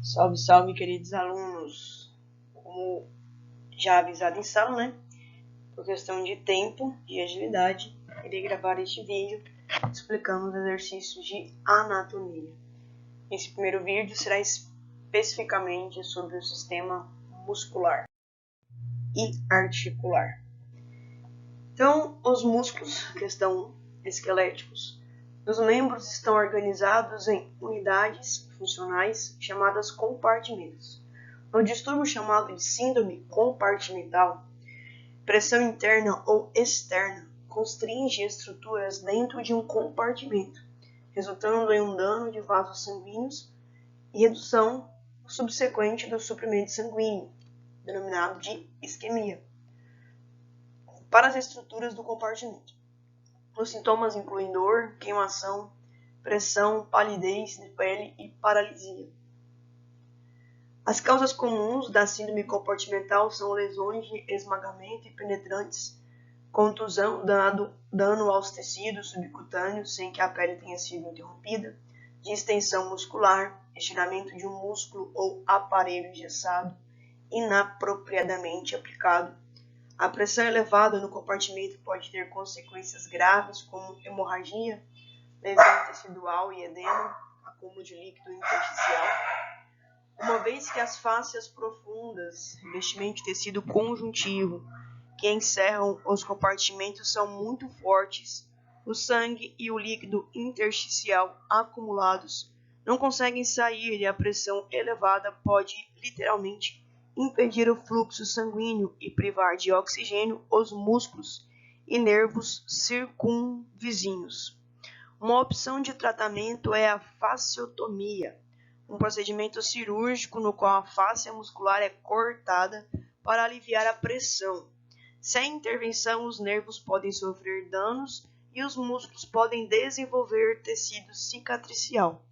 Salve, salve, queridos alunos! Como já avisado em sala, né? Por questão de tempo e agilidade, irei gravar este vídeo explicando os exercícios de anatomia. Esse primeiro vídeo será especificamente sobre o sistema muscular e articular. Então, os músculos, questão esqueléticos, os membros estão organizados em unidades funcionais chamadas compartimentos. No distúrbio chamado de síndrome compartimental, pressão interna ou externa constringe estruturas dentro de um compartimento, resultando em um dano de vasos sanguíneos e redução subsequente do suprimento sanguíneo, denominado de isquemia, para as estruturas do compartimento. Os sintomas incluem dor, queimação, pressão, palidez de pele e paralisia. As causas comuns da síndrome compartimental são lesões de esmagamento e penetrantes, contusão, dano aos tecidos subcutâneos sem que a pele tenha sido interrompida, distensão muscular, estiramento de um músculo ou aparelho engessado, inapropriadamente aplicado. A pressão elevada no compartimento pode ter consequências graves como hemorragia, lesão tecidual e edema, acúmulo de líquido intersticial. Uma vez que as fáscias profundas, revestimento de tecido conjuntivo, que encerram os compartimentos são muito fortes, o sangue e o líquido intersticial acumulados não conseguem sair e a pressão elevada pode literalmente impedir o fluxo sanguíneo e privar de oxigênio os músculos e nervos circunvizinhos. Uma opção de tratamento é a fasciotomia, um procedimento cirúrgico no qual a fáscia muscular é cortada para aliviar a pressão. Sem intervenção, os nervos podem sofrer danos e os músculos podem desenvolver tecido cicatricial,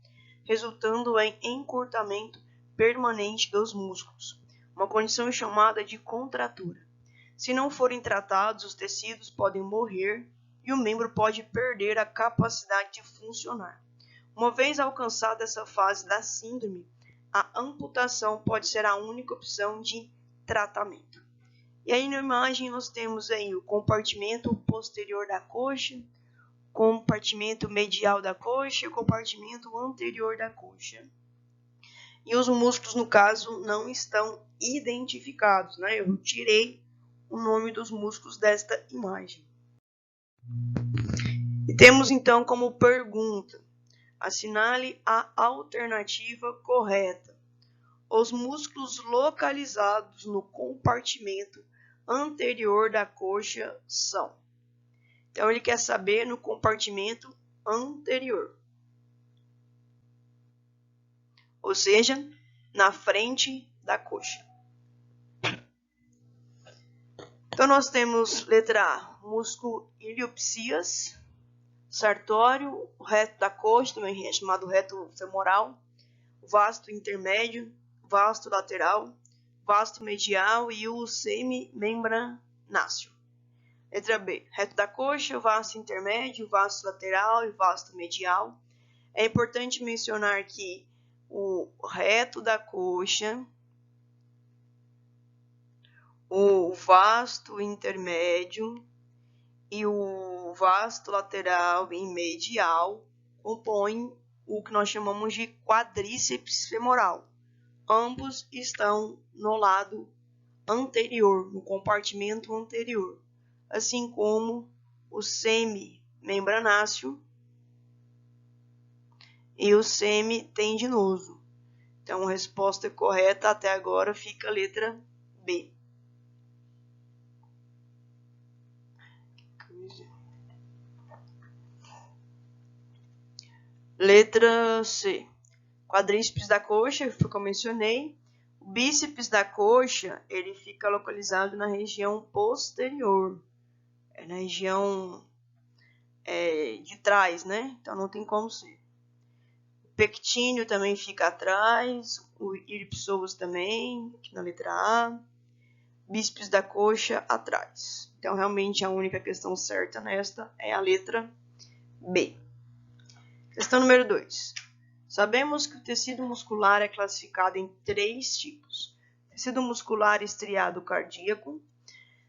resultando em encurtamento permanente dos músculos, uma condição chamada de contratura. Se não forem tratados, os tecidos podem morrer e o membro pode perder a capacidade de funcionar. Uma vez alcançada essa fase da síndrome, a amputação pode ser a única opção de tratamento. E aí na imagem nós temos aí o compartimento posterior da coxa, compartimento medial da coxa e o compartimento anterior da coxa. E os músculos, no caso, não estão identificados, né? Eu tirei o nome dos músculos desta imagem. E temos então como pergunta: assinale a alternativa correta. Os músculos localizados no compartimento anterior da coxa são. Então ele quer saber no compartimento anterior, ou seja, na frente da coxa. Então nós temos letra A, músculo iliopsias, sartório, o reto da coxa, também é chamado reto femoral, vasto intermédio, vasto lateral, vasto medial e o semimembranáceo. Letra B, reto da coxa, vasto intermédio, vasto lateral e vasto medial. É importante mencionar que o reto da coxa, o vasto intermédio e o vasto lateral e medial compõem o que nós chamamos de quadríceps femoral. Ambos estão no lado anterior, no compartimento anterior, assim como o semimembranáceo e o semitendinoso. Então, a resposta correta até agora fica a letra B. Letra C. Quadríceps da coxa, foi como eu mencionei. O bíceps da coxa, ele fica localizado na região posterior. É na região de trás, né? Então não tem como ser. O pectíneo também fica atrás. O iliopsoas também, aqui na letra A. Bíceps da coxa atrás. Então realmente a única questão certa nesta é a letra B. Questão número 2. Sabemos que o tecido muscular é classificado em 3 tipos: tecido muscular estriado cardíaco,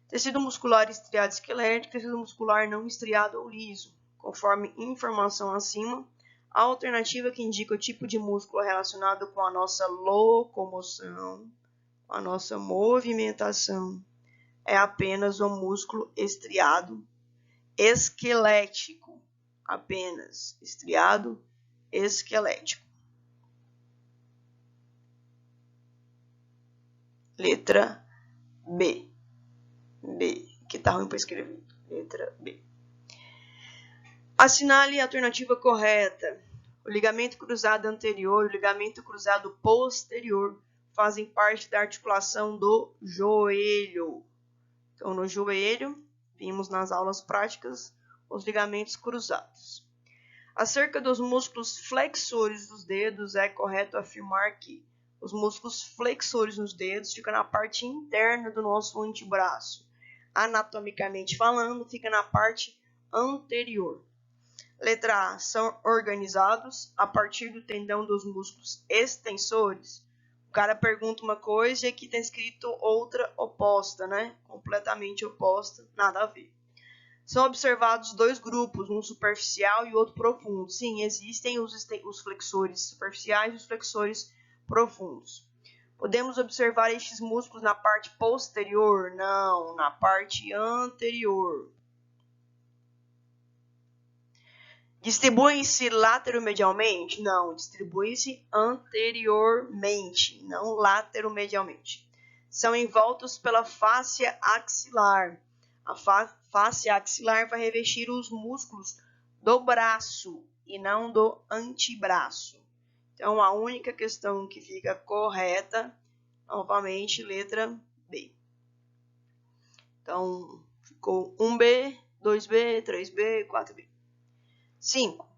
tecido muscular estriado esquelético, tecido muscular não estriado ou liso. Conforme informação acima, a alternativa que indica o tipo de músculo relacionado com a nossa locomoção, com a nossa movimentação, é apenas o músculo estriado esquelético. Apenas estriado esquelético. Letra B. B, que tá ruim para escrever. Letra B. Assinale a alternativa correta. O ligamento cruzado anterior e o ligamento cruzado posterior fazem parte da articulação do joelho. Então, no joelho, vimos nas aulas práticas os ligamentos cruzados. Acerca dos músculos flexores dos dedos, é correto afirmar que os músculos flexores nos dedos ficam na parte interna do nosso antebraço. Anatomicamente falando, fica na parte anterior. Letra A. São organizados a partir do tendão dos músculos extensores. O cara pergunta uma coisa e aqui está escrito outra oposta, né? Completamente oposta, nada a ver. São observados 2 grupos, um superficial e outro profundo. Sim, existem os flexores superficiais e os flexores profundos. Podemos observar estes músculos na parte posterior? Não, na parte anterior. Distribuem-se lateromedialmente? Não, distribuem-se anteriormente, não lateromedialmente. São envoltos pela fáscia axilar. A fáscia axilar vai revestir os músculos do braço e não do antebraço. Então, a única questão que fica correta, novamente, letra B. Então, ficou 1B, 2B, 3B, 4B. 5.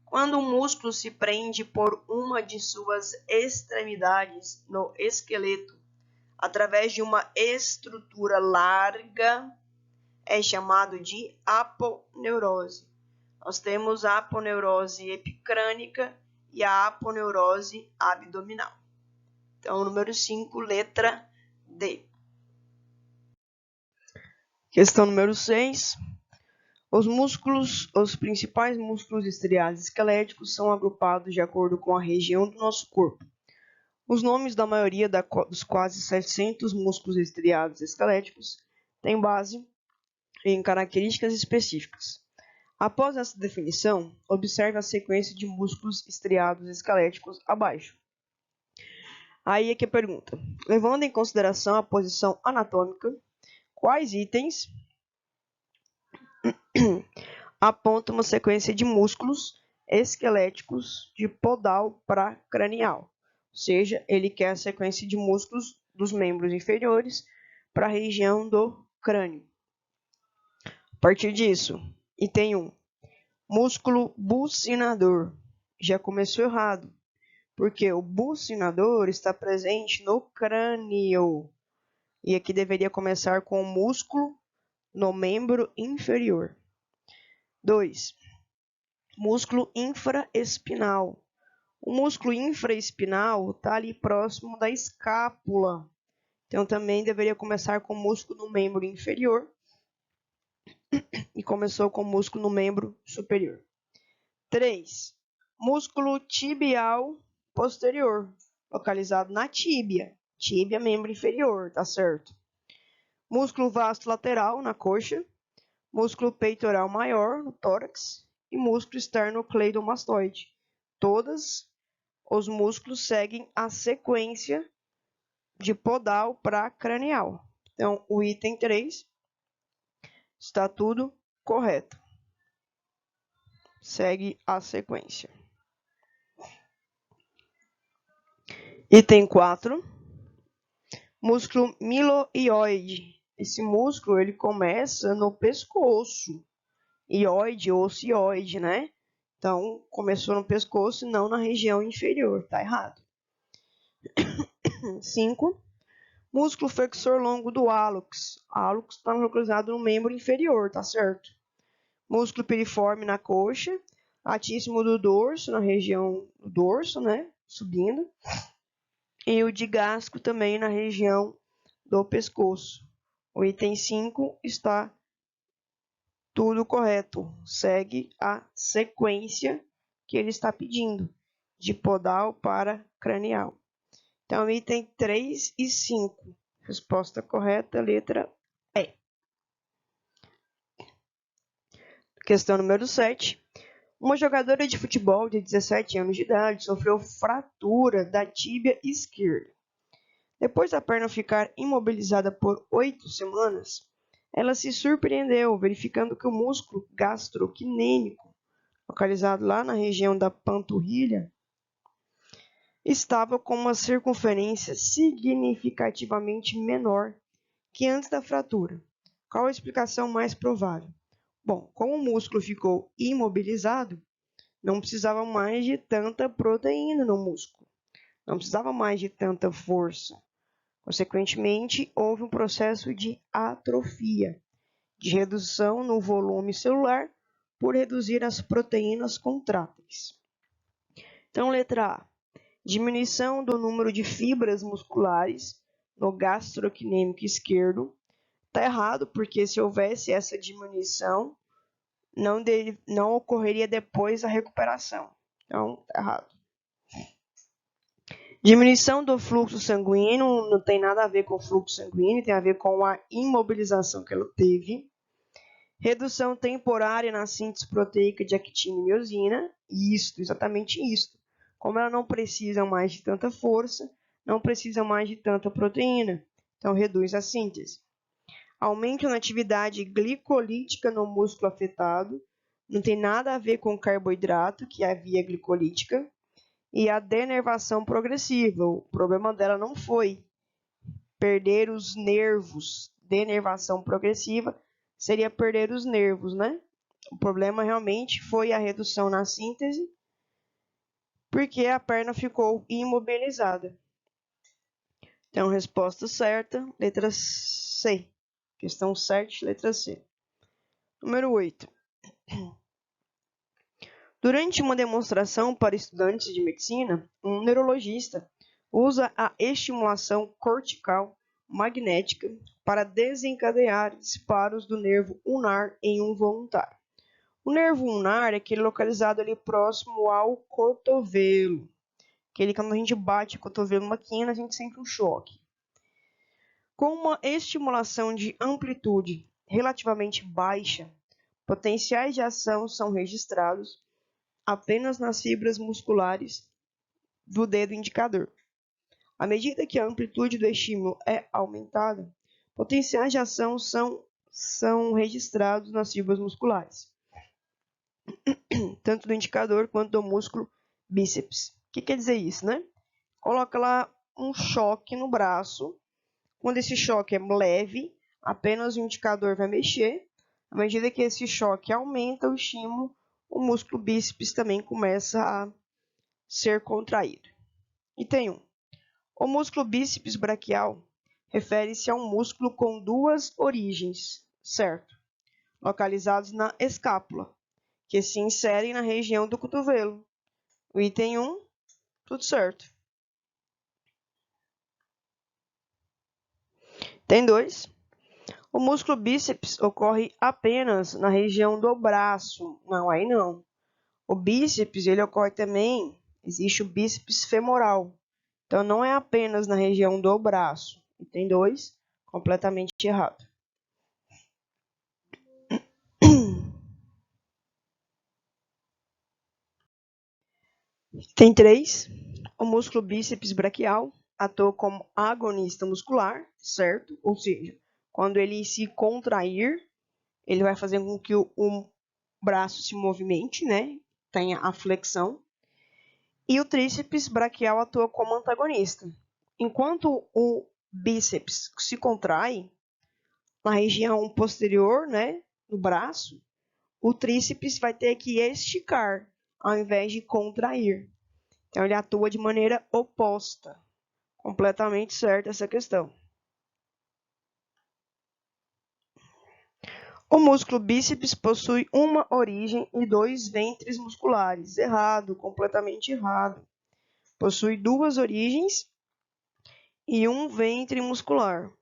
Quando um músculo se prende por uma de suas extremidades no esqueleto, através de uma estrutura larga, é chamado de aponeurose. Nós temos a aponeurose epicrânica e a aponeurose abdominal. Então, número 5, letra D. Questão número 6. Os principais músculos estriados esqueléticos são agrupados de acordo com a região do nosso corpo. Os nomes da maioria dos quase 700 músculos estriados esqueléticos têm base em características específicas. Após essa definição, observe a sequência de músculos estriados esqueléticos abaixo. Aí é que a pergunta. Levando em consideração a posição anatômica, quais itens aponta uma sequência de músculos esqueléticos de podal para cranial? Ou seja, ele quer a sequência de músculos dos membros inferiores para a região do crânio. A partir disso, item 1. Músculo bucinador. Já começou errado, porque o bucinador está presente no crânio. E aqui deveria começar com o músculo no membro inferior. 2. Músculo infraespinal. O músculo infraespinal está ali próximo da escápula. Então, também deveria começar com o músculo no membro inferior e começou com o músculo no membro superior. 3. Músculo tibial posterior, localizado na tíbia. Tíbia, membro inferior, tá certo? Músculo vasto lateral na coxa. Músculo peitoral maior no tórax e músculo esternocleidomastoide. Todos os músculos seguem a sequência de podal para cranial. Então, o item 3 está tudo correto. Segue a sequência. Item 4. Músculo miloioide. Esse músculo ele começa no pescoço. Ioide, osso ioide, né? Então, começou no pescoço e não na região inferior. Tá errado. 5. Músculo flexor longo do hálux. Hálux está localizado no membro inferior, tá certo? Músculo piriforme na coxa, Atíssimo do dorso, na região do dorso, né? Subindo. E o digástrico também na região do pescoço. O item 5 está tudo correto. Segue a sequência que ele está pedindo, de podal para cranial. Então, item 3 e 5. Resposta correta, letra E. Questão número 7. Uma jogadora de futebol de 17 anos de idade sofreu fratura da tíbia esquerda. Depois da perna ficar imobilizada por 8 semanas, ela se surpreendeu verificando que o músculo gastrocnêmico, localizado lá na região da panturrilha, estava com uma circunferência significativamente menor que antes da fratura. Qual a explicação mais provável? Bom, como o músculo ficou imobilizado, não precisava mais de tanta proteína no músculo, não precisava mais de tanta força. Consequentemente, houve um processo de atrofia, de redução no volume celular por reduzir as proteínas contráteis. Então, letra A. Diminuição do número de fibras musculares no gastrocnêmico esquerdo. Está errado, porque se houvesse essa diminuição, não ocorreria depois a recuperação. Então, está errado. Diminuição do fluxo sanguíneo não tem nada a ver com o fluxo sanguíneo, tem a ver com a imobilização que ela teve. Redução temporária na síntese proteica de actina e miosina. Isto, exatamente isto. Como ela não precisa mais de tanta força, não precisa mais de tanta proteína. Então, reduz a síntese. Aumento na atividade glicolítica no músculo afetado. Não tem nada a ver com o carboidrato, que é a via glicolítica. E a denervação progressiva. O problema dela não foi perder os nervos. Denervação progressiva seria perder os nervos, né? O problema realmente foi a redução na síntese, porque a perna ficou imobilizada. Então, resposta certa, letra C. Questão 7, letra C. Número 8. Durante uma demonstração para estudantes de medicina, um neurologista usa a estimulação cortical magnética para desencadear disparos do nervo ulnar em um voluntário. O nervo ulnar é aquele localizado ali próximo ao cotovelo. Aquele quando a gente bate o cotovelo numa quina, a gente sente um choque. Com uma estimulação de amplitude relativamente baixa, potenciais de ação são registrados apenas nas fibras musculares do dedo indicador. À medida que a amplitude do estímulo é aumentada, potenciais de ação são registrados nas fibras musculares, tanto do indicador quanto do músculo bíceps. O que quer dizer isso, né? Coloca lá um choque no braço. Quando esse choque é leve, apenas o indicador vai mexer. À medida que esse choque aumenta o estímulo, o músculo bíceps também começa a ser contraído. Item 1. O músculo bíceps braquial refere-se a um músculo com duas origens, certo? Localizados na escápula, que se inserem na região do cotovelo. O item 1, tudo certo. Item 2. O músculo bíceps ocorre apenas na região do braço. Não, aí não. O bíceps, ele ocorre também, existe o bíceps femoral. Então, não é apenas na região do braço. Item 2, completamente errado. Item 3, o músculo bíceps braquial atua como agonista muscular, certo? Ou seja, quando ele se contrair, ele vai fazer com que o braço se movimente, né? Tenha a flexão. E o tríceps braquial atua como antagonista. Enquanto o bíceps se contrai na região posterior, né, do braço, o tríceps vai ter que esticar ao invés de contrair. Então, ele atua de maneira oposta. Completamente certa essa questão. O músculo bíceps possui uma origem e 2 ventres musculares. Errado, completamente errado. Possui 2 origens e 1 ventre muscular.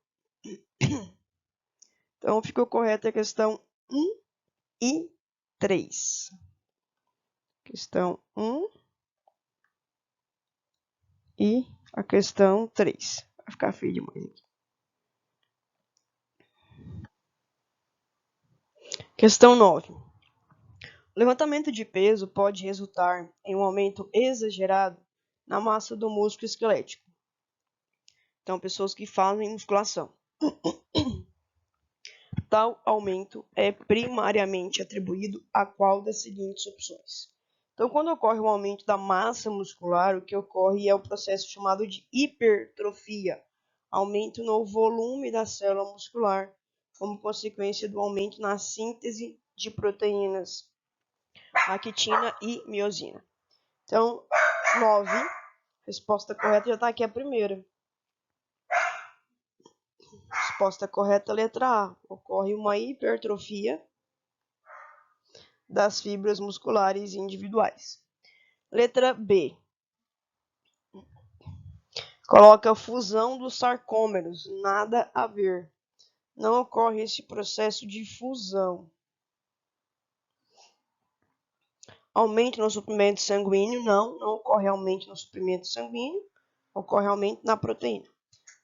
Então, ficou correta a questão 1 e 3. Questão 1 e a questão 3. Vai ficar feio demais aqui. Questão 9. O levantamento de peso pode resultar em um aumento exagerado na massa do músculo esquelético. Então, pessoas que fazem musculação. Tal aumento é primariamente atribuído a qual das seguintes opções? Então, quando ocorre um aumento da massa muscular, o que ocorre é o processo chamado de hipertrofia, aumento no volume da célula muscular, como consequência do aumento na síntese de proteínas, actina e miosina. Então, 9, resposta correta já está aqui a primeira. Resposta correta, letra A. Ocorre uma hipertrofia das fibras musculares individuais. Letra B. Coloca fusão dos sarcômeros. Nada a ver. Não ocorre esse processo de fusão. Aumento no suprimento sanguíneo. Não ocorre aumento no suprimento sanguíneo. Ocorre aumento na proteína.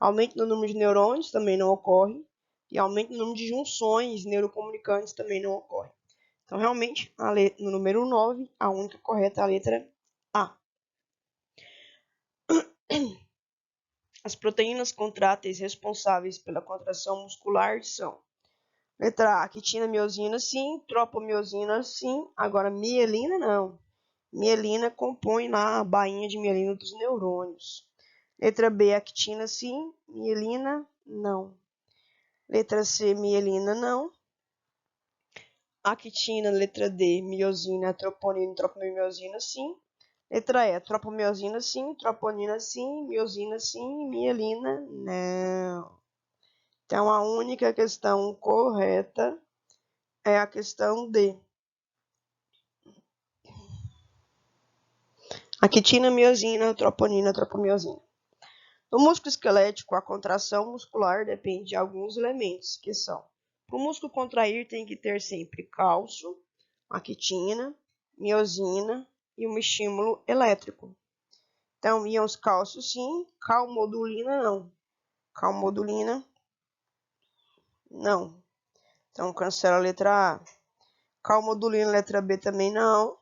Aumento no número de neurônios também não ocorre. E aumento no número de junções neurocomunicantes também não ocorre. Então, realmente, no número 9, a única correta é a letra A. As proteínas contráteis responsáveis pela contração muscular são: letra A, actina, miosina, sim. Tropomiosina, sim. Agora, mielina, não. Mielina compõe lá a bainha de mielina dos neurônios. Letra B, actina, sim. Mielina, não. Letra C, mielina, não. Actina, letra D, miosina, troponina, tropomiosina, sim. Letra E, tropomiosina, sim. Troponina, sim. Miosina, sim. Mielina, não. Então, a única questão correta é a questão D. Actina, miosina, troponina, tropomiosina. No músculo esquelético, a contração muscular depende de alguns elementos, que são: para o músculo contrair, tem que ter sempre cálcio, actina, miosina e um estímulo elétrico. Então, íons cálcio, sim. Calmodulina, não. Calmodulina, não. Então, cancela a letra A. Calmodulina, letra B, também não.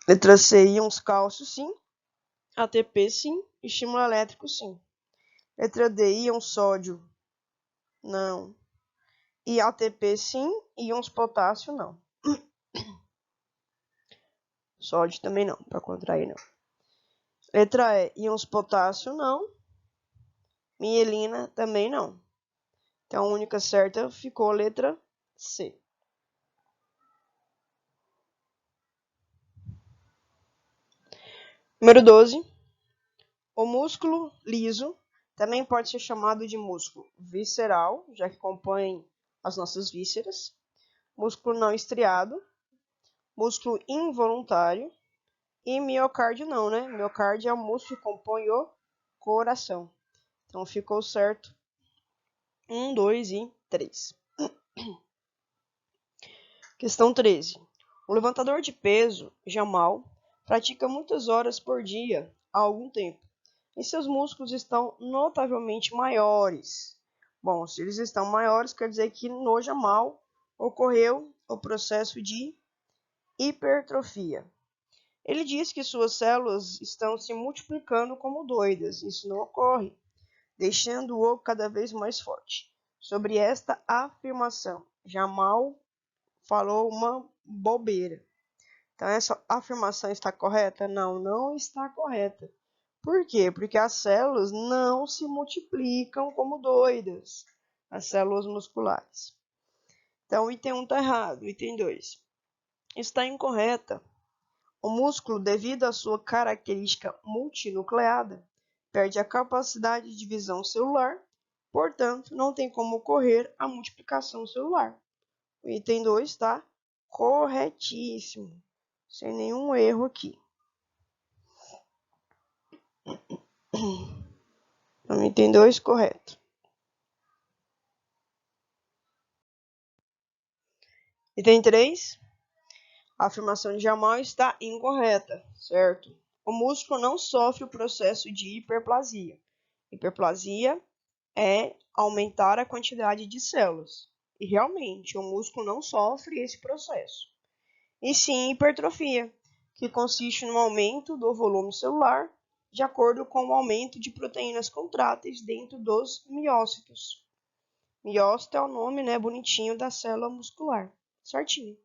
Letra C, íons cálcio, sim. ATP, sim. Estímulo elétrico, sim. Letra D, íons sódio, não. E ATP, sim. Íons potássio, não. Sódio também não, para contrair, não. Letra E, íons potássio, não. Mielina, também não. Então, a única certa ficou a letra C. Número 12. O músculo liso também pode ser chamado de músculo visceral, já que compõe as nossas vísceras. Músculo não estriado. Músculo involuntário. E miocárdio não, né? Miocárdio é o músculo que compõe o coração. Então, ficou certo 1, 2 e 3. Questão 13. O levantador de peso, Jamal, pratica muitas horas por dia há algum tempo. E seus músculos estão notavelmente maiores. Bom, se eles estão maiores, quer dizer que no Jamal ocorreu o processo de hipertrofia. Ele diz que suas células estão se multiplicando como doidas. Isso não ocorre, deixando-o cada vez mais forte. Sobre esta afirmação, Jamal falou uma bobeira. Então, essa afirmação está correta? Não, não está correta. Por quê? Porque as células não se multiplicam como doidas, as células musculares. Então, o item 1 está errado. O item 2 está incorreta. O músculo, devido à sua característica multinucleada, perde a capacidade de divisão celular Portanto, não tem como ocorrer a multiplicação celular. O item 2 está corretíssimo, sem nenhum erro aqui. Então, item 2 correto. Item 3, a afirmação de Jamal está incorreta, certo? O músculo não sofre o processo de hiperplasia. Hiperplasia é aumentar a quantidade de células. E realmente, o músculo não sofre esse processo. E sim hipertrofia, que consiste no aumento do volume celular de acordo com o aumento de proteínas contráteis dentro dos miócitos. Miócito é o nome, né, bonitinho da célula muscular. Certinho.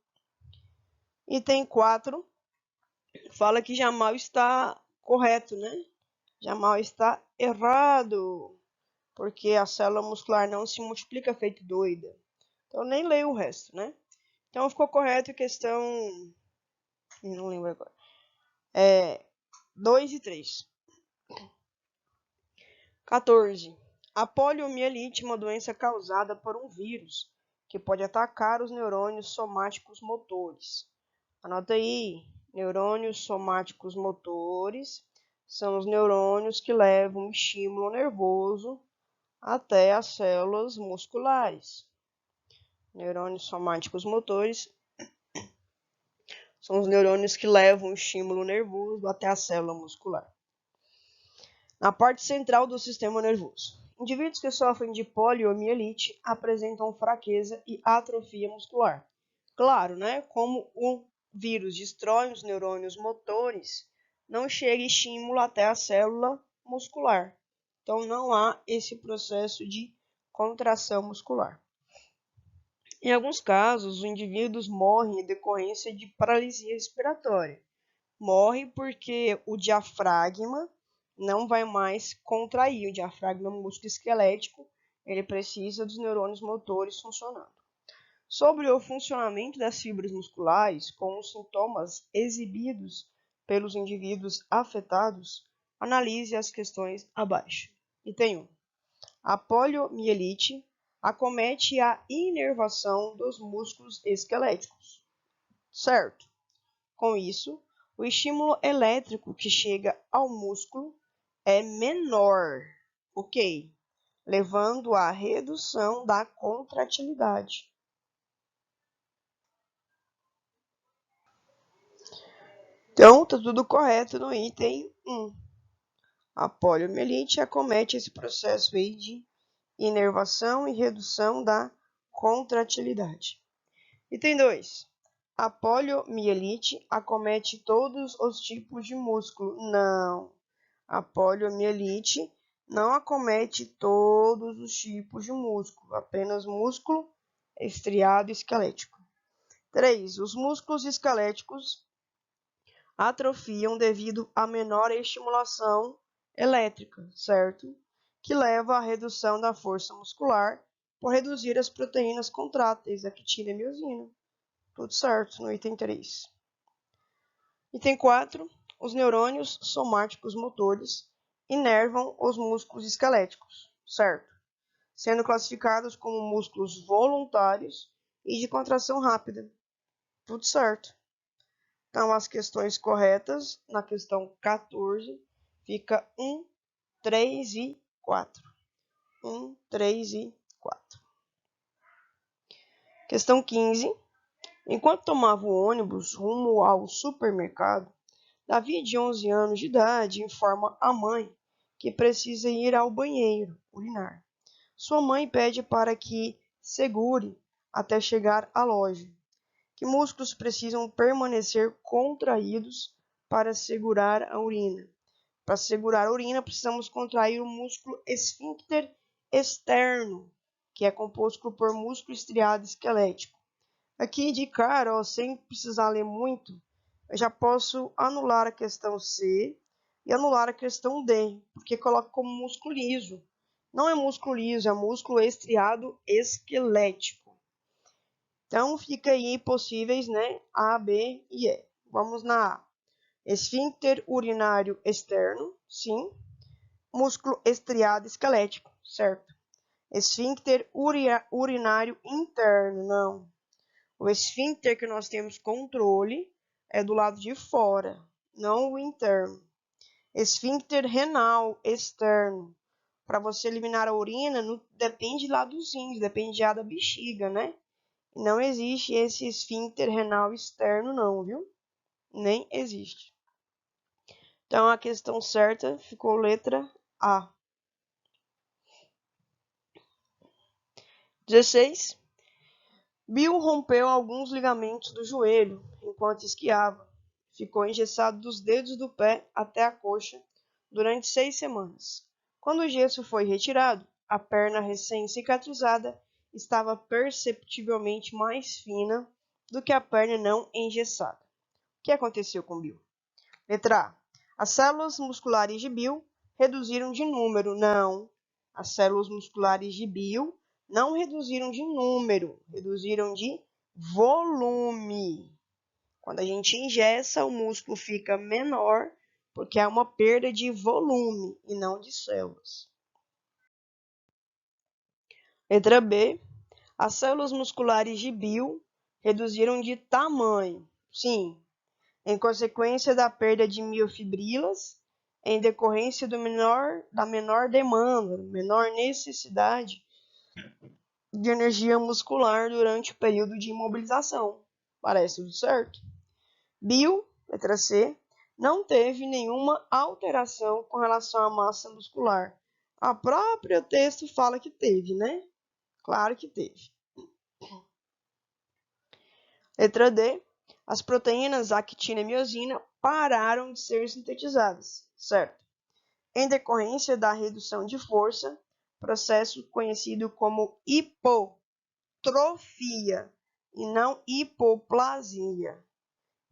Item 4 fala que Jamal está correto, né? Jamal está errado, porque a célula muscular não se multiplica feito doida. Então, nem leio o resto, né? Então, ficou correto a questão... Não lembro agora. 2 e 3. 14. A poliomielite é uma doença causada por um vírus que pode atacar os neurônios somáticos motores. Anota aí. Neurônios somáticos motores são os neurônios que levam o estímulo nervoso até as células musculares. Neurônios somáticos motores são os neurônios que levam o estímulo nervoso até a célula muscular. Na parte central do sistema nervoso. Indivíduos que sofrem de poliomielite apresentam fraqueza e atrofia muscular. Claro, né? Como o vírus destrói os neurônios motores, não chega estímulo até a célula muscular. Então, não há esse processo de contração muscular. Em alguns casos, os indivíduos morrem em decorrência de paralisia respiratória. Morre porque o diafragma não vai mais contrair. O diafragma é um músculo esquelético, ele precisa dos neurônios motores funcionando. Sobre o funcionamento das fibras musculares, com os sintomas exibidos pelos indivíduos afetados, analise as questões abaixo. Item 1. A poliomielite acomete a inervação dos músculos esqueléticos. Certo? Com isso, o estímulo elétrico que chega ao músculo é menor, ok? Levando à redução da contratilidade. Então, está tudo correto no item 1. A poliomielite acomete esse processo aí de inervação e redução da contratilidade. Item 2. A poliomielite acomete todos os tipos de músculo. Não. A poliomielite não acomete todos os tipos de músculo, apenas músculo estriado esquelético. 3. Os músculos esqueléticos atrofiam devido à menor estimulação elétrica, certo? Que leva à redução da força muscular por reduzir as proteínas contráteis, actina e miosina. Tudo certo no item 3. Item 4. Os neurônios somáticos motores inervam os músculos esqueléticos, certo? Sendo classificados como músculos voluntários e de contração rápida. Tudo certo. Então, as questões corretas, na questão 14, fica 1, 3 e 4. 1, 3 e 4. Questão 15. Enquanto tomava o ônibus rumo ao supermercado, Davi, de 11 anos de idade, informa a mãe que precisa ir ao banheiro urinar. Sua mãe pede para que segure até chegar à loja. Que músculos precisam permanecer contraídos para segurar a urina? Para segurar a urina, precisamos contrair o músculo esfíncter externo, que é composto por músculo estriado esquelético. Aqui de cara, sem precisar ler muito, eu já posso anular a questão C e anular a questão D, porque coloca como músculo liso. Não é músculo liso, é músculo estriado esquelético. Então, fica aí possíveis, né? A, B e E. Vamos na A. Esfíncter urinário externo, sim. Músculo estriado esquelético, certo? Esfíncter urinário interno, não. O esfíncter que nós temos controle é do lado de fora, não o interno. Esfíncter renal externo. Para você eliminar a urina, não, depende lá dos rins, depende já da bexiga, né? Não existe esse esfíncter renal externo, não, viu? Nem existe. Então, a questão certa ficou letra A. 16. Bill rompeu alguns ligamentos do joelho enquanto esquiava. Ficou engessado dos dedos do pé até a coxa durante 6 semanas. Quando o gesso foi retirado, a perna recém-cicatrizada estava perceptivelmente mais fina do que a perna não engessada. O que aconteceu com Bill? Letra A. As células musculares de Bill reduziram de número. Não. As células musculares de Bill não reduziram de número, reduziram de volume. Quando a gente engessa, o músculo fica menor, porque há uma perda de volume e não de células. Letra B. As células musculares de Bill reduziram de tamanho. Sim, em consequência da perda de miofibrilas, em decorrência da menor demanda, menor necessidade de energia muscular durante o período de imobilização. Parece tudo certo? Bill, letra C, não teve nenhuma alteração com relação à massa muscular. A própria texto fala que teve, né? Claro que teve. Letra D. As proteínas actina e miosina pararam de ser sintetizadas, certo? Em decorrência da redução de força, processo conhecido como hipotrofia e não hipoplasia.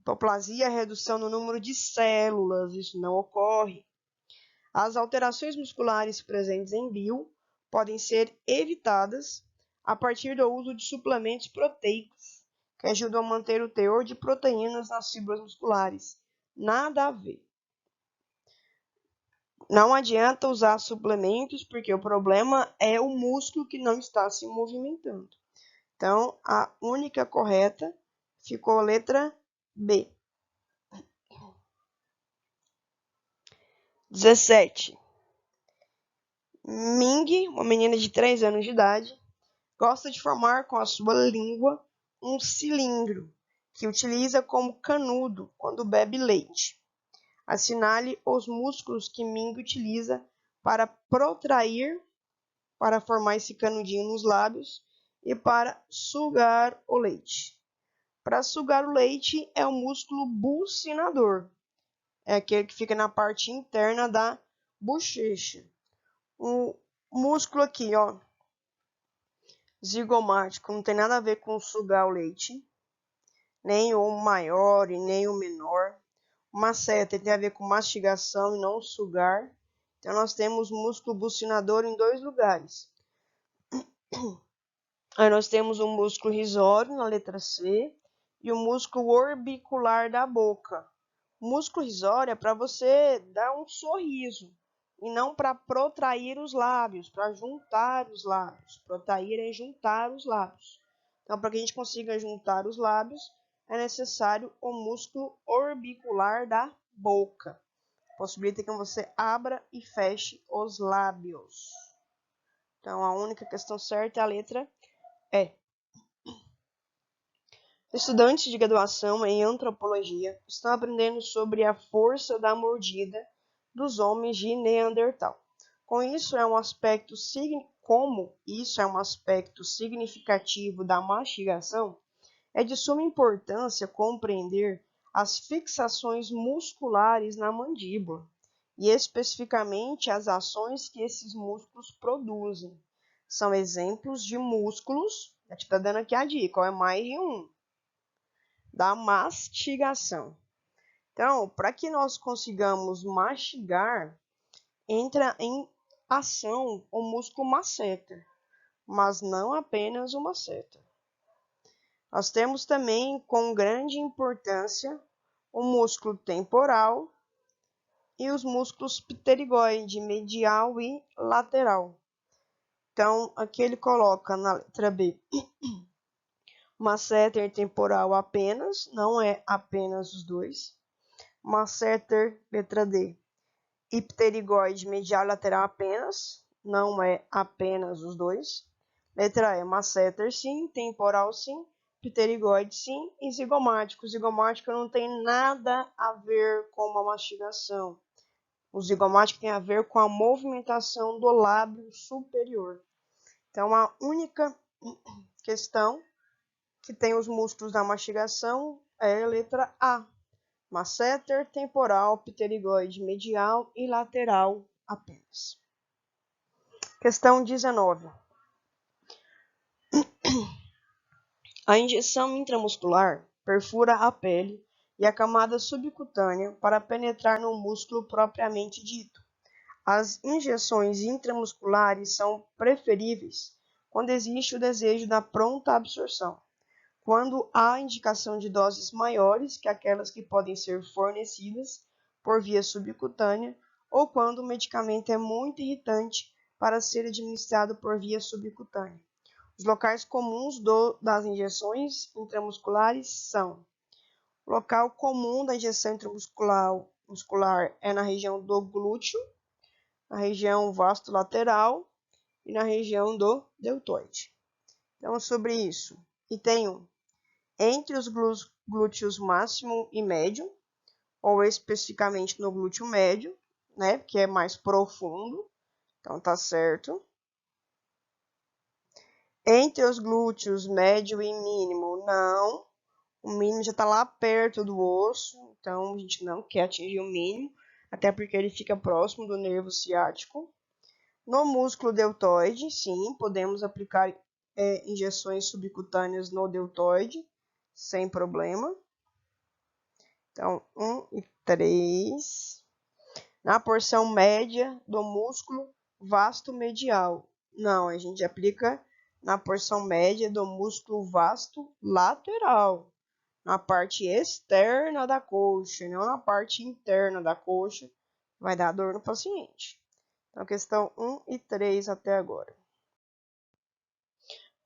Hipoplasia é a redução no número de células, isso não ocorre. As alterações musculares presentes em Bill podem ser evitadas a partir do uso de suplementos proteicos, que ajudam a manter o teor de proteínas nas fibras musculares. Nada a ver. Não adianta usar suplementos, porque o problema é o músculo que não está se movimentando. Então, a única correta ficou a letra B. 17. Ming, uma menina de 3 anos de idade, gosta de formar com a sua língua um cilindro, que utiliza como canudo quando bebe leite. Assinale os músculos que Ming utiliza para protrair, para formar esse canudinho nos lábios e para sugar o leite. Para sugar o leite é o músculo bucinador, é aquele que fica na parte interna da bochecha. O músculo aqui, ó, zigomático, não tem nada a ver com sugar o leite, nem o maior e nem o menor. O masseter tem a ver com mastigação e não sugar. Então, nós temos músculo bucinador em 2 lugares. Aí nós temos o músculo risório, na letra C, e o músculo orbicular da boca. O músculo risório é para você dar um sorriso, e não para protrair os lábios, para juntar os lábios. Protrair é juntar os lábios. Então, para que a gente consiga juntar os lábios, é necessário o músculo orbicular da boca. Possibilita que você abra e feche os lábios. Então, a única questão certa é a letra E. Estudantes de graduação em antropologia estão aprendendo sobre a força da mordida dos homens de Neandertal. Como isso é um aspecto significativo da mastigação, é de suma importância compreender as fixações musculares na mandíbula e especificamente as ações que esses músculos produzem. São exemplos de músculos, já te está dando aqui a dica, é mais de um, da mastigação. Então, para que nós consigamos mastigar, entra em ação o músculo masseter, mas não apenas o masseter. Nós temos também, com grande importância, o músculo temporal e os músculos pterigoide, medial e lateral. Então, aqui ele coloca na letra B masseter temporal apenas, não é apenas os dois. Masseter, letra D, ipteриgoide medial lateral apenas, não é apenas os dois. Letra E, masseter sim, temporal sim, pterigoide sim, e zigomático. O zigomático não tem nada a ver com uma mastigação. O zigomático tem a ver com a movimentação do lábio superior. Então, a única questão que tem os músculos da mastigação é a letra A. Masseter, temporal, pterigoide medial e lateral apenas. Questão 19. A injeção intramuscular perfura a pele e a camada subcutânea para penetrar no músculo propriamente dito. As injeções intramusculares são preferíveis quando existe o desejo da pronta absorção, quando há indicação de doses maiores que aquelas que podem ser fornecidas por via subcutânea ou quando o medicamento é muito irritante para ser administrado por via subcutânea. Os locais comuns das injeções intramusculares são: o local comum da injeção intramuscular é na região do glúteo, na região vasto-lateral e na região do deltoide. Então, sobre isso, item 1. Entre os glúteos máximo e médio, ou especificamente no glúteo médio, né, que é mais profundo, então tá certo. Entre os glúteos médio e mínimo, não. O mínimo já está lá perto do osso, então a gente não quer atingir o mínimo, até porque ele fica próximo do nervo ciático. No músculo deltoide, sim, podemos aplicar injeções subcutâneas no deltoide, sem problema. Então, 1 e 3. Na porção média do músculo vasto medial. Não, a gente aplica na porção média do músculo vasto lateral, na parte externa da coxa, não na parte interna da coxa, vai dar dor no paciente. Então, questão 1 e 3 até agora.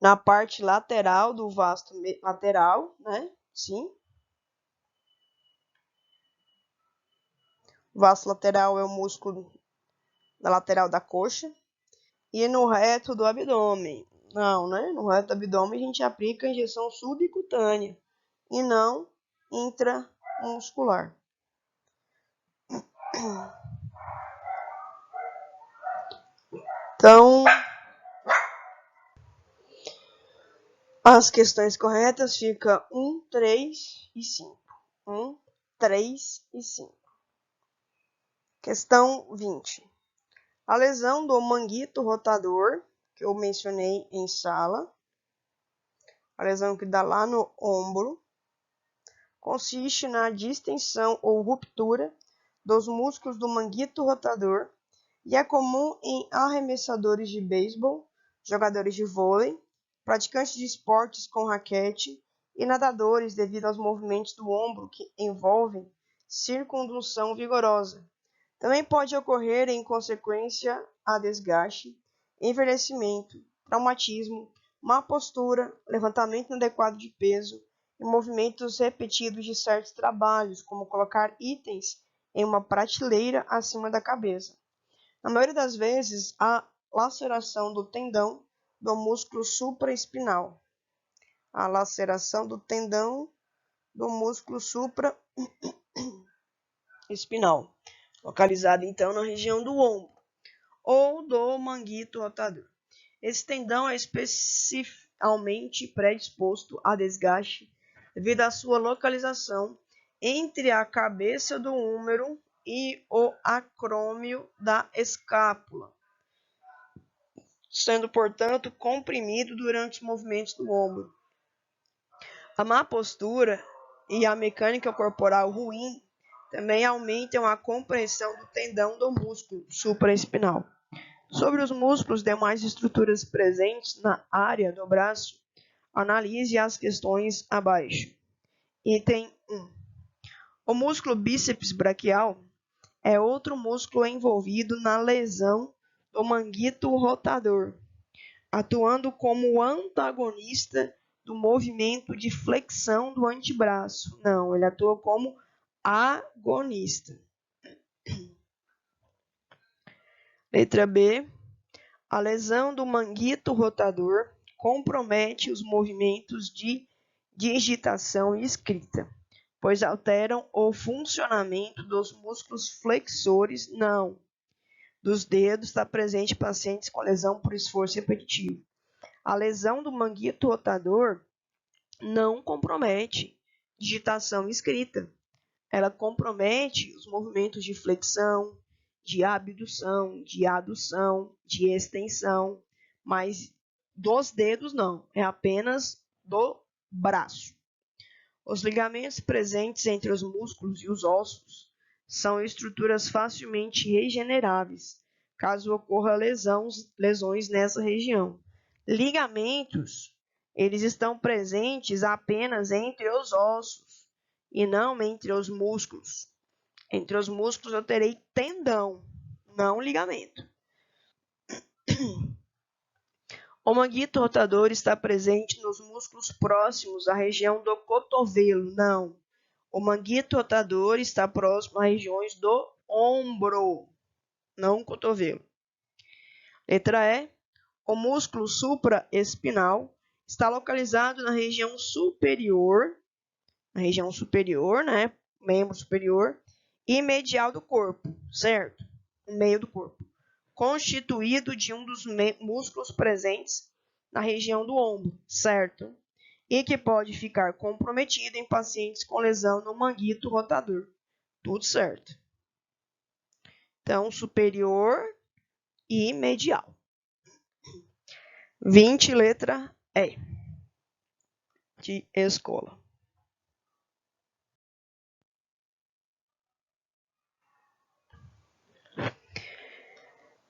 Na parte lateral do vasto lateral, né? Sim. O vasto lateral é o músculo da lateral da coxa. E no reto do abdômen. Não, né? No reto do abdômen a gente aplica a injeção subcutânea e não intramuscular. Então, as questões corretas ficam 1, 3 e 5. 1, 3 e 5. Questão 20. A lesão do manguito rotador, que eu mencionei em sala, a lesão que dá lá no ombro, consiste na distensão ou ruptura dos músculos do manguito rotador e é comum em arremessadores de beisebol, jogadores de vôlei, praticantes de esportes com raquete e nadadores devido aos movimentos do ombro que envolvem circundução vigorosa. Também pode ocorrer em consequência a desgaste, envelhecimento, traumatismo, má postura, levantamento inadequado de peso e movimentos repetidos de certos trabalhos, como colocar itens em uma prateleira acima da cabeça. Na maioria das vezes, há laceração do tendão do músculo supraespinal. A laceração do tendão do músculo supraespinal, localizado então na região do ombro ou do manguito rotador. Esse tendão é especialmente predisposto a desgaste devido à sua localização entre a cabeça do húmero e o acrômio da escápula, sendo, portanto, comprimido durante os movimentos do ombro. A má postura e a mecânica corporal ruim também aumentam a compressão do tendão do músculo supraespinal. Sobre os músculos demais estruturas presentes na área do braço, analise as questões abaixo. Item 1. O músculo bíceps braquial é outro músculo envolvido na lesão do manguito rotador. atuando como antagonista do movimento de flexão do antebraço. Não, ele atua como agonista. Letra B. A lesão do manguito rotador compromete os movimentos de digitação e escrita, pois alteram o funcionamento dos músculos flexores, não, dos dedos. Está presente em pacientes com lesão por esforço repetitivo. A lesão do manguito rotador não compromete digitação e escrita. Ela compromete os movimentos de flexão, de abdução, de adução, de extensão, mas dos dedos não, é apenas do braço. Os ligamentos presentes entre os músculos e os ossos são estruturas facilmente regeneráveis, caso ocorra lesões nessa região. Ligamentos, eles estão presentes apenas entre os ossos e não entre os músculos. Entre os músculos eu terei tendão, não ligamento. O manguito rotador está presente nos músculos próximos à região do cotovelo, não. O manguito rotador está próximo às regiões do ombro, não cotovelo. Letra E. O músculo supraespinal está localizado na região superior, né? Membro superior e medial do corpo, certo? No meio do corpo. Constituído de um dos músculos presentes na região do ombro, certo? E que pode ficar comprometido em pacientes com lesão no manguito rotador. Tudo certo. Então, superior e medial. 20, letra E. De escola.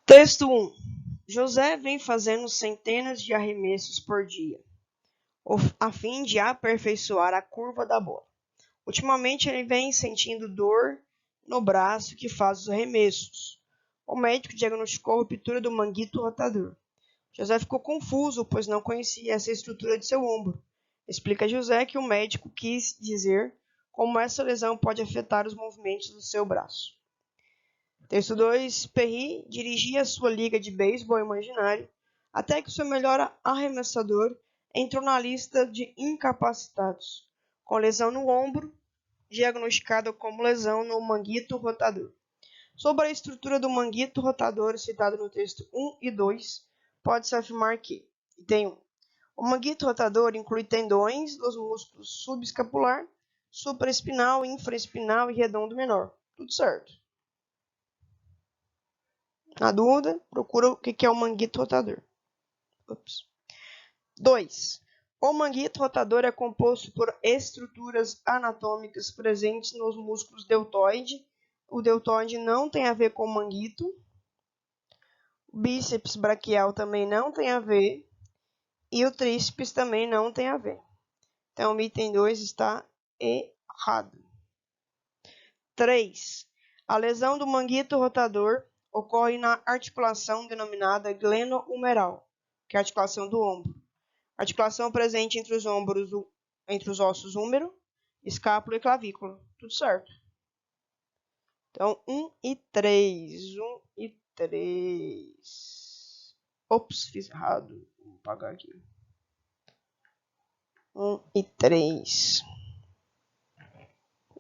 Texto 1. José vem fazendo centenas de arremessos por dia, a fim de aperfeiçoar a curva da bola. Ultimamente ele vem sentindo dor no braço que faz os arremessos. O médico diagnosticou ruptura do manguito rotador. José ficou confuso, pois não conhecia essa estrutura de seu ombro. Explica José que o médico quis dizer como essa lesão pode afetar os movimentos do seu braço. Texto 2. Perry dirigia sua liga de beisebol imaginário até que o seu melhor arremessador entrou na lista de incapacitados, com lesão no ombro, diagnosticada como lesão no manguito rotador. Sobre a estrutura do manguito rotador citado no texto 1 e 2, pode-se afirmar que, item 1, o manguito rotador inclui tendões dos músculos subescapular, supraespinal, infraespinal e redondo menor. Tudo certo. Na dúvida, procura o que é o manguito rotador. 2. O manguito rotador é composto por estruturas anatômicas presentes nos músculos deltoide. O deltoide não tem a ver com o manguito. O bíceps braquial também não tem a ver. E o tríceps também não tem a ver. Então, o item 2 está errado. 3. A lesão do manguito rotador ocorre na articulação denominada glenohumeral, que é a articulação do ombro. Articulação presente entre os ombros, entre os ossos húmero, escápula e clavícula. Tudo certo. Então, 1 e 3. 1 e 3. Ops, fiz errado. Vou apagar aqui. 1 e 3.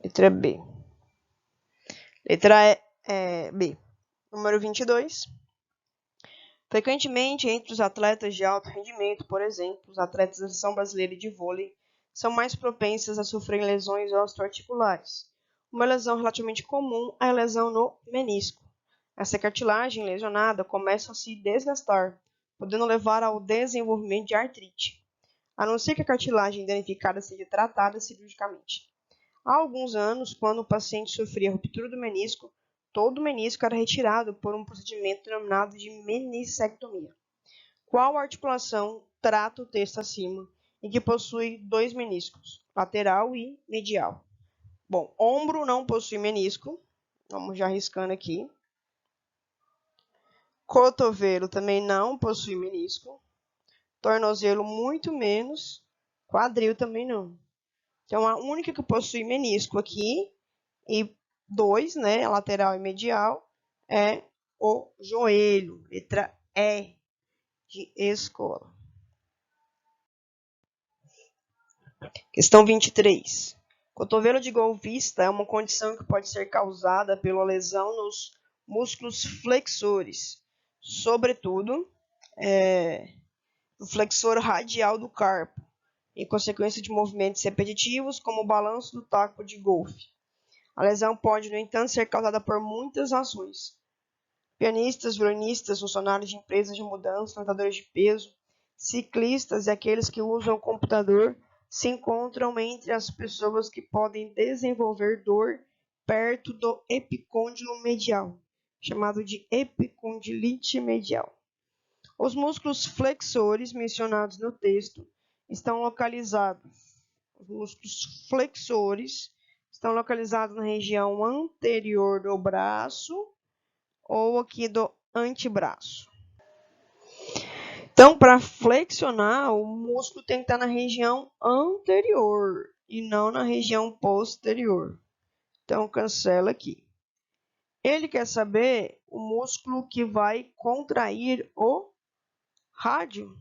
Letra B. Letra B. Número 22. Frequentemente, entre os atletas de alto rendimento, por exemplo, os atletas da Seleção Brasileira de Vôlei, são mais propensas a sofrer lesões osteoarticulares. Uma lesão relativamente comum é a lesão no menisco. Essa cartilagem lesionada começa a se desgastar, podendo levar ao desenvolvimento de artrite, a não ser que a cartilagem danificada seja tratada cirurgicamente. Há alguns anos, quando o paciente sofria ruptura do menisco, todo o menisco era retirado por um procedimento denominado de meniscectomia. Qual articulação trata o texto acima e que possui dois meniscos, lateral e medial? Bom, ombro não possui menisco, vamos já riscando aqui. Cotovelo também não possui menisco. tornozelo muito menos, quadril também não. Então, a única que possui menisco aqui, e 2, né, lateral e medial, é o joelho, letra E de escola. Questão 23. Cotovelo de golfista é uma condição que pode ser causada pela lesão nos músculos flexores, sobretudo no flexor radial do carpo, em consequência de movimentos repetitivos, como o balanço do taco de golfe. A lesão pode, no entanto, ser causada por muitas razões. Pianistas, violinistas, funcionários de empresas de mudança, levantadores de peso, ciclistas e aqueles que usam o computador se encontram entre as pessoas que podem desenvolver dor perto do epicôndilo medial, chamado de epicondilite medial. Os músculos flexores mencionados no texto estão localizados. Os músculos flexores estão localizados na região anterior do braço ou aqui do antebraço. Então, para flexionar, o músculo tem que estar na região anterior e não na região posterior. Então, cancela aqui. Ele quer saber o músculo que vai contrair o rádio.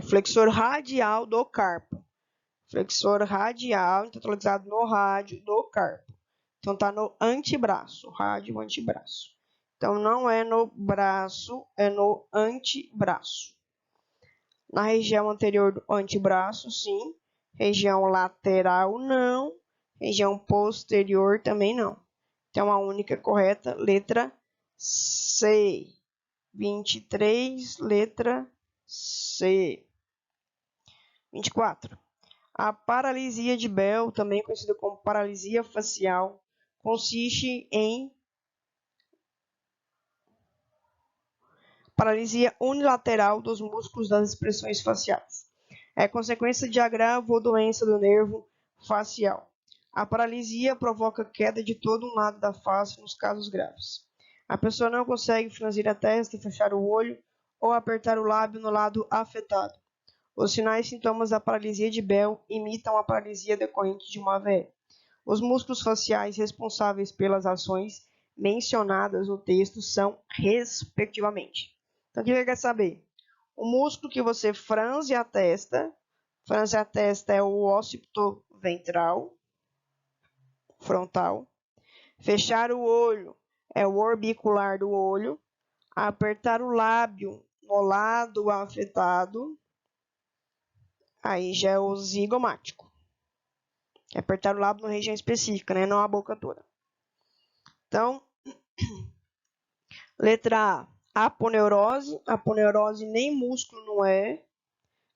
Flexor radial do carpo. Flexor radial, então, localizado no rádio do carpo. Então, está no antebraço, rádio antebraço. Então, não é no braço, é no antebraço. Na região anterior do antebraço, sim. Região lateral, não. Região posterior, também não. Então, a única correta, letra C. 23, letra C. 24. A paralisia de Bell, também conhecida como paralisia facial, consiste em paralisia unilateral dos músculos das expressões faciais. É consequência de agravo ou doença do nervo facial. A paralisia provoca queda de todo um lado da face nos casos graves. A pessoa não consegue franzir a testa, fechar o olho ou apertar o lábio no lado afetado. Os sinais e sintomas da paralisia de Bell imitam a paralisia decorrente de uma AVE. Os músculos faciais responsáveis pelas ações mencionadas no texto são, respectivamente. Então, o que você quer saber? O músculo que você franze a testa é o óccipito ventral, frontal. Fechar o olho é o orbicular do olho. Apertar o lábio no lado afetado, aí já é o zigomático. Apertar o lábio na região específica, né? Não a boca toda. Então, letra A. Aponeurose. Aponeurose nem músculo não é.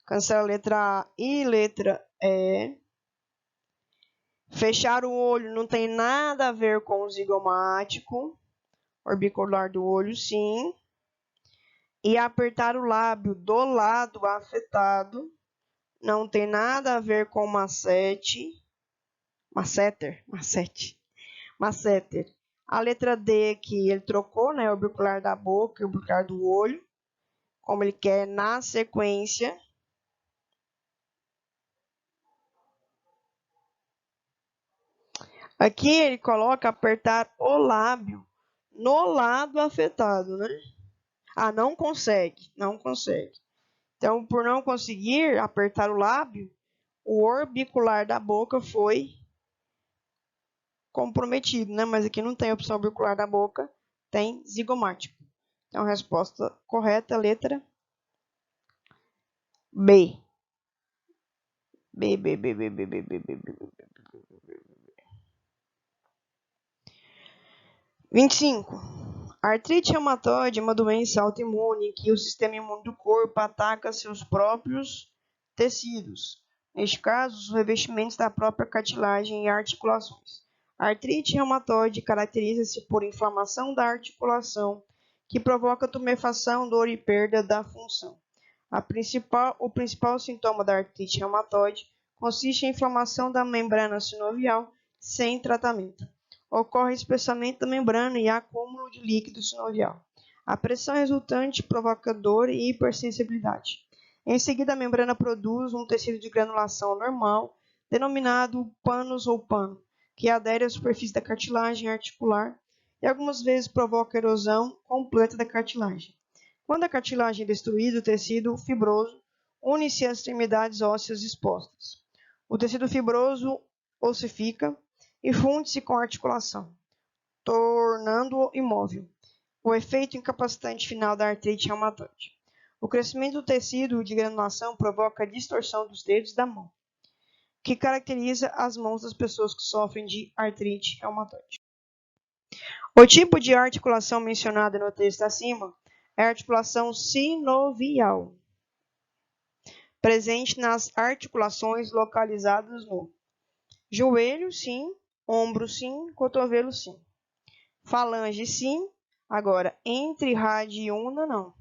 Cancela a letra A e letra E. Fechar o olho não tem nada a ver com o zigomático. Orbicular do olho, sim. E apertar o lábio do lado afetado não tem nada a ver com masseter. A letra D que ele trocou, né? Orbicular da boca e orbicular do olho. Como ele quer na sequência. Aqui ele coloca apertar o lábio no lado afetado, né? Ah, não consegue. Então, por não conseguir apertar o lábio, o orbicular da boca foi comprometido, né? Mas aqui não tem opção orbicular da boca, tem zigomático. Então, a resposta correta, letra B. B. 25. A artrite reumatoide é uma doença autoimune em que o sistema imune do corpo ataca seus próprios tecidos. Neste caso, os revestimentos da própria cartilagem e articulações. A artrite reumatoide caracteriza-se por inflamação da articulação, que provoca tumefação, dor e perda da função. O principal sintoma da artrite reumatoide consiste em inflamação da membrana sinovial sem tratamento. Ocorre espessamento da membrana e acúmulo de líquido sinovial. A pressão resultante provoca dor e hipersensibilidade. Em seguida, a membrana produz um tecido de granulação normal, denominado panos ou pano, que adere à superfície da cartilagem articular e algumas vezes provoca erosão completa da cartilagem. Quando a cartilagem é destruída, o tecido fibroso une-se às extremidades ósseas expostas. O tecido fibroso ossifica e funde-se com a articulação, tornando-o imóvel. O efeito incapacitante final da artrite reumatoide. O crescimento do tecido de granulação provoca a distorção dos dedos da mão, que caracteriza as mãos das pessoas que sofrem de artrite reumatoide. O tipo de articulação mencionada no texto acima é a articulação sinovial, presente nas articulações localizadas no joelho, sim, ombro, sim, cotovelo, sim. Falange, sim. Agora, entre rádio e una, não.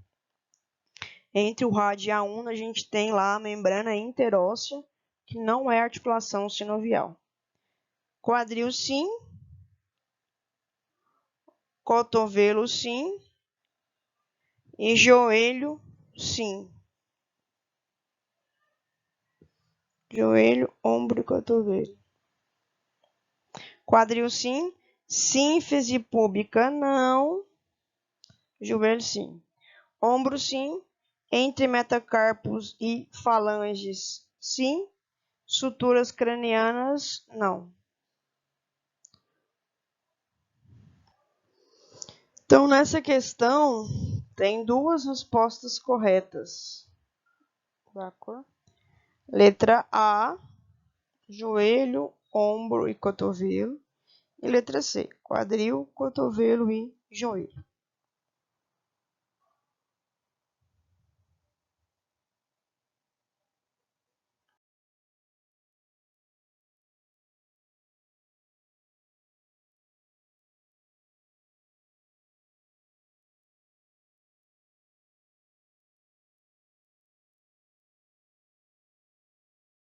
Entre o rádio e a una, a gente tem lá a membrana interóssea, que não é articulação sinovial. Quadril, sim. Cotovelo, sim. E joelho, sim. Joelho, ombro e cotovelo. Quadril, sim. Sínfise púbica, não. Joelho, sim. Ombro, sim. Entre metacarpos e falanges, sim. Suturas cranianas, não. Então, nessa questão, tem duas respostas corretas. Letra A, joelho, ombro e cotovelo. E letra C, quadril, cotovelo e joelho.